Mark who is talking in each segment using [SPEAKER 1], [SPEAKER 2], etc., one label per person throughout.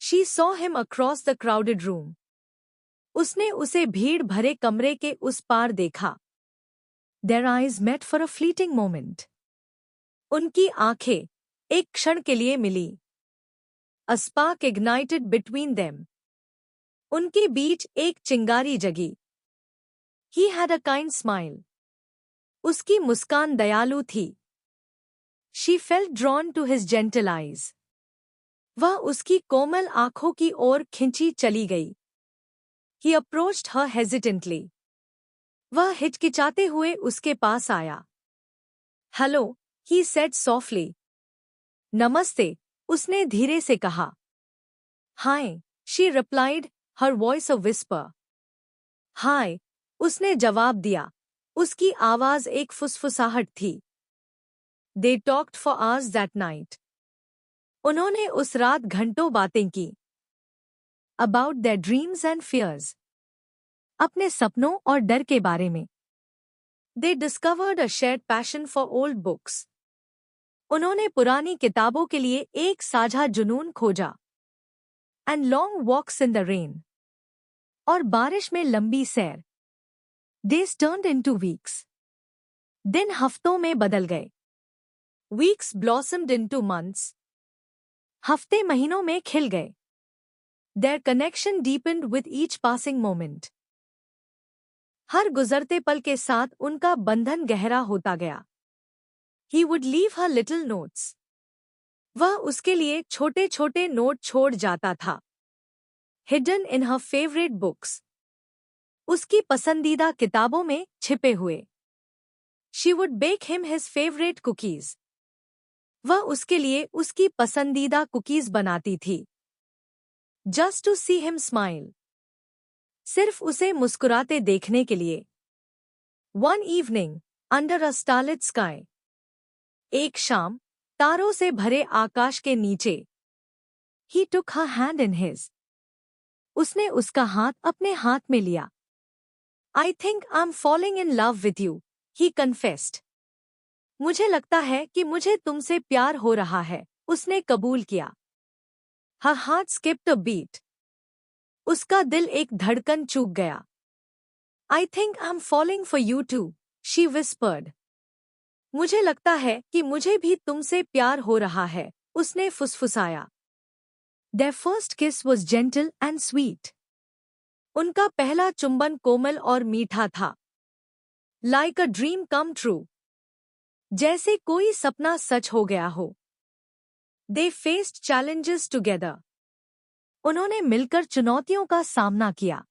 [SPEAKER 1] She saw him across the crowded room. उसने उसे भीड़ भरे कमरे के उस पार देखा. Their eyes met for a fleeting moment. उनकी आंखें एक क्षण के लिए मिली. A spark ignited between them. उनके बीच एक चिंगारी जगी. He had a kind smile. उसकी मुस्कान दयालु थी. She felt drawn to his gentle eyes. वह उसकी कोमल आंखों की ओर खिंची चली गई. He approached her hesitantly. वह हिचकिचाते हुए उसके पास आया. Hello, he said softly. नमस्ते, उसने धीरे से कहा. Hi, she replied, her voice a whisper. Hi, उसने जवाब दिया. उसकी आवाज एक फुसफुसाहट थी. They talked for hours that night. उन्होंने उस रात घंटों बातें की. About their dreams and fears. अपने सपनों और डर के बारे में. They discovered a shared passion for old books. उन्होंने पुरानी किताबों के लिए एक साझा जुनून खोजा. And long walks in the rain. और बारिश में लंबी सैर. Days turned into weeks. दिन हफ्तों में बदल गए. Weeks blossomed into months. हफ्ते महीनों में खिल गए. Their connection deepened with each passing moment. हर गुजरते पल के साथ उनका बंधन गहरा होता गया. He would leave her little notes. वह उसके लिए छोटे-छोटे नोट छोड़ जाता था. Hidden in her favorite books. उसकी पसंदीदा किताबों में छिपे हुए. She would bake him his favorite cookies. वह उसके लिए उसकी पसंदीदा कुकीज बनाती थी. Just to see him smile. सिर्फ उसे मुस्कुराते देखने के लिए. One evening, under a starlit sky. एक शाम, तारों से भरे आकाश के नीचे. He took her hand in his. उसने उसका हाथ अपने हाथ में लिया. I think I'm falling in love with you, he confessed. मुझे लगता है कि मुझे तुमसे प्यार हो रहा है, उसने कबूल किया. Her heart skipped a beat. उसका दिल एक धड़कन चूक गया. I think I'm falling for you too, she whispered. मुझे लगता है कि मुझे भी तुमसे प्यार हो रहा है, उसने फुसफुसाया. Their first kiss was gentle and sweet. उनका पहला चुंबन कोमल और मीठा था. Like a dream come true. जैसे कोई सपना सच हो गया हो. They faced challenges together. उन्होंने मिलकर चुनौतियों का सामना किया.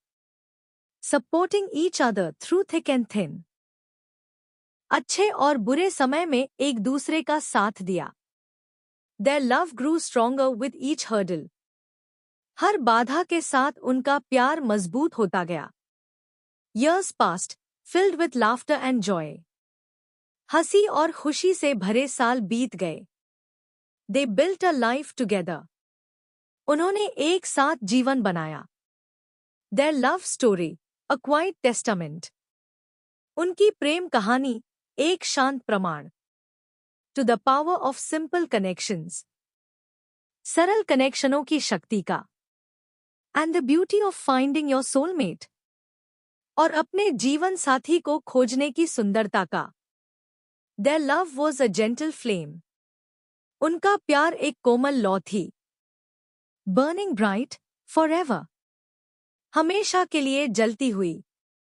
[SPEAKER 1] Supporting each other through thick and thin. अच्छे और बुरे समय में एक दूसरे का साथ दिया. Their love grew stronger with each hurdle. हर बाधा के साथ उनका प्यार मजबूत होता गया. Years passed, filled with laughter and joy. हंसी और खुशी से भरे साल बीत गए. They built a life together. उन्होंने एक साथ जीवन बनाया. Their love story, a quiet testament. उनकी प्रेम कहानी, एक शांत प्रमाण. To the power of simple connections. सरल कनेक्शनों की शक्ति का. And the beauty of finding your soulmate. और अपने जीवन साथी को खोजने की सुंदरता का. Their love was a gentle flame. उनका प्यार एक कोमल लौ थी. Burning bright, forever. हमेशा के लिए जलती हुई.